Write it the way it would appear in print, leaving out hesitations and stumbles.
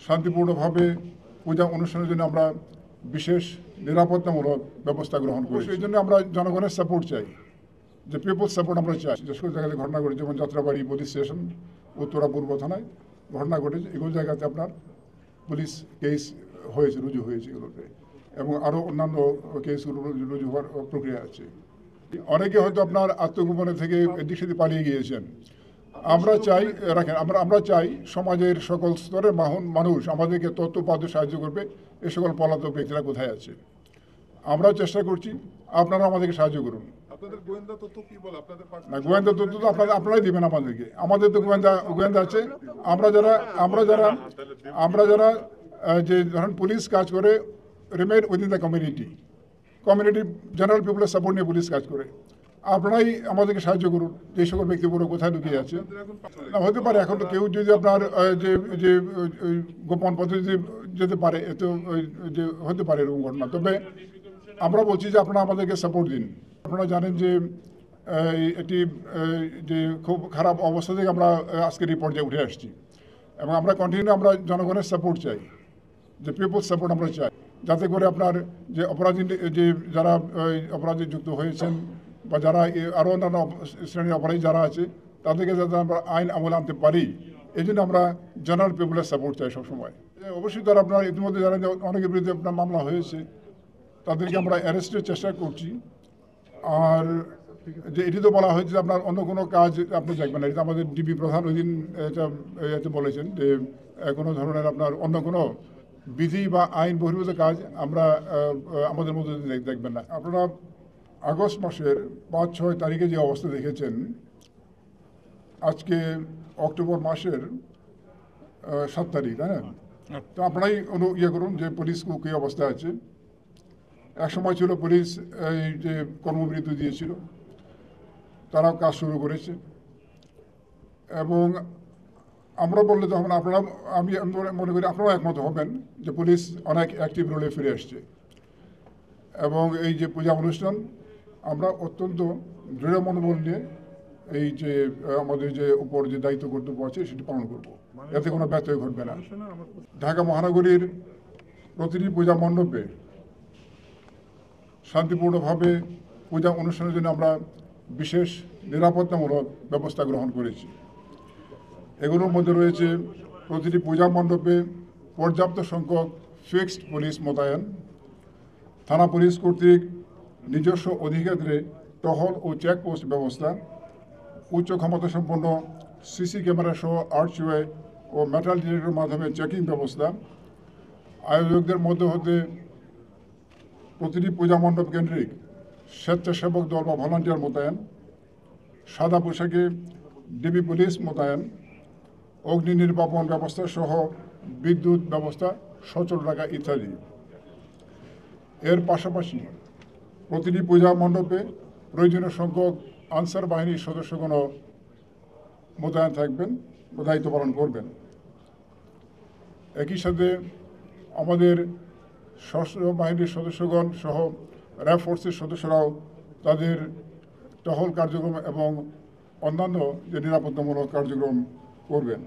শান্তিপূর্ণভাবে পূজা অনুষ্ঠানের জন্য আমরা বিশেষ নিরাপত্তামূলক ব্যবস্থা গ্রহণ করি। এই জন্য আমরা জনগণের সাপোর্ট চাই, যে পিপল সাপোর্ট আমরা চাই। যে সকল জায়গাতে ঘটনা ঘটেছে, যেমন যাত্রাবাড়ি পুলিশ স্টেশন, উত্তরা পূর্ব থানায় ঘটনা ঘটেছে, এগুলো জায়গাতে আপনার পুলিশ কেস হয়েছে, রুজু হয়েছে এগুলোতে, এবং আরও অন্যান্য কেসগুলো রুজু হওয়ার প্রক্রিয়া আছে। অনেকে হয়তো আপনার আত্মগোপনে থেকে এদিক সেদিক পালিয়ে গিয়েছেন। আমরা চাই আমরা চাই সমাজের সকল স্তরের মানুষ আমাদেরকে তথ্য সাহায্য করবে এ সকল পলাতক ব্যক্তিরা কোথায় আছে। আমরাও চেষ্টা করছি, আপনারা আমাদেরকে সাহায্য করুন। গোয়েন্দা তথ্য কি বলে আপনাদের? না, গোয়েন্দা তথ্য তো আপনারাই দিবেন আমাদেরকে। আমাদের তো গোয়েন্দা আছে। আমরা যারা যে ধরেন পুলিশ কাজ করে, remain within the community general পিপলের সাপোর্ট নিয়ে পুলিশ কাজ করে। আপনারাই আমাদেরকে সাহায্য করুন যে সকল ব্যক্তিগুলো কোথায় লুকিয়ে আছে। না, হতে পারে এখন তো কেউ যদি আপনার যে গোপন পদ্ধতি যেতে পারে, এতে যে হতে পারে এরকম ঘটনা। তবে আমরা বলছি যে আপনারা আমাদেরকে সাপোর্ট দিন। আপনারা জানেন যে এটি যে খুব খারাপ অবস্থা থেকে আমরা আজকের এই পর্যায়ে উঠে আসছি, এবং আমরা আমরা জনগণের সাপোর্ট চাই, যে পিপল সাপোর্ট আমরা চাই, যাতে করে আপনার যে অপরাধী যে যারা অপরাধী যুক্ত হয়েছেন বা যারা আরও অন্যান্য শ্রেণীর অপরাধী যারা আছে তাদেরকে যাতে আমরা আইন আমলে আনতে পারি, এই জন্য আমরা জেনারেল পিপলের সাপোর্ট চাই সবসময়। অবশ্যই তারা আপনার ইতিমধ্যে জানেন যে অনেকের বিরুদ্ধে আপনার মামলা হয়েছে, তাদেরকে আমরা অ্যারেস্টের চেষ্টা করছি। আর যে এটি তো বলা হয়েছে আপনার অন্য কোনো কাজ আপনি দেখবেন না, এটা আমাদের ডিবি প্রধান ওই দিন এটা বলেছেন যে কোনো ধরনের আপনার অন্য কোনো বিধি বা আইন বহির্ভূত কাজ আমরা আমাদের মধ্যে দেখবেন না। আপনারা আগস্ট মাসের 5-6 তারিখে যে অবস্থা দেখেছেন, আজকে অক্টোবর মাসের 7 তারিখ, তাই না? তো আপনারাই করুন যে পুলিশ কী অবস্থা আছে। এক সময় ছিল পুলিশ এই যে কর্মবিরতি দিয়েছিল, তারাও কাজ শুরু করেছে, এবং আমরা বললে তখন আমি মনে করি আপনারাও একমত হবেন যে পুলিশ অনেক অ্যাক্টিভ রোলে ফিরে আসছে। এবং এই যে পূজা অনুষ্ঠান আমরা অত্যন্ত দৃঢ় মনোবল নিয়ে এই যে আমাদের যে উপর যে দায়িত্ব কর্তব্য আছে সেটি পালন করব, এতে কোনো ব্যত্যয় ঘটবে না। ঢাকা মহানগরীর প্রতিটি পূজা মণ্ডপে শান্তিপূর্ণভাবে পূজা অনুষ্ঠানের জন্য আমরা বিশেষ নিরাপত্তামূলক ব্যবস্থা গ্রহণ করেছি। এগুলোর মধ্যে রয়েছে প্রতিটি পূজা মণ্ডপে পর্যাপ্ত সংখ্যক ফিক্সড পুলিশ মোতায়েন, থানা পুলিশ কর্তৃক নিজস্ব অধিক্ষেত্রে টহল ও চেকপোস্ট ব্যবস্থা, উচ্চ ক্ষমতাসম্পন্ন সিসি ক্যামেরা সহ আর্চওয়ে ও মেটাল ডিটেক্টরের মাধ্যমে চেকিং ব্যবস্থা, আয়োজকদের মধ্যে হতে প্রতিটি পূজা মণ্ডপ কেন্দ্রিক স্বেচ্ছাসেবক দল বা ভলান্টিয়ার মোতায়েন, সাদা পোশাকে ডিবি পুলিশ মোতায়েন, অগ্নি নির্বাপন ব্যবস্থা সহ বিদ্যুৎ ব্যবস্থা সচল রাখা ইত্যাদি। এর পাশাপাশি প্রতিটি পূজা মণ্ডপে প্রয়োজনীয় সংখ্যক আনসার বাহিনীর সদস্যগণ মোতায়েন থাকবেন, দায়িত্ব পালন করবেন। একই সাথে আমাদের সশস্ত্র বাহিনীর সদস্যগণ সহ র্যাব ফোর্সের সদস্যরাও তাদের টহল কার্যক্রম এবং অন্যান্য যে নিরাপত্তামূলক কার্যক্রম করবেন।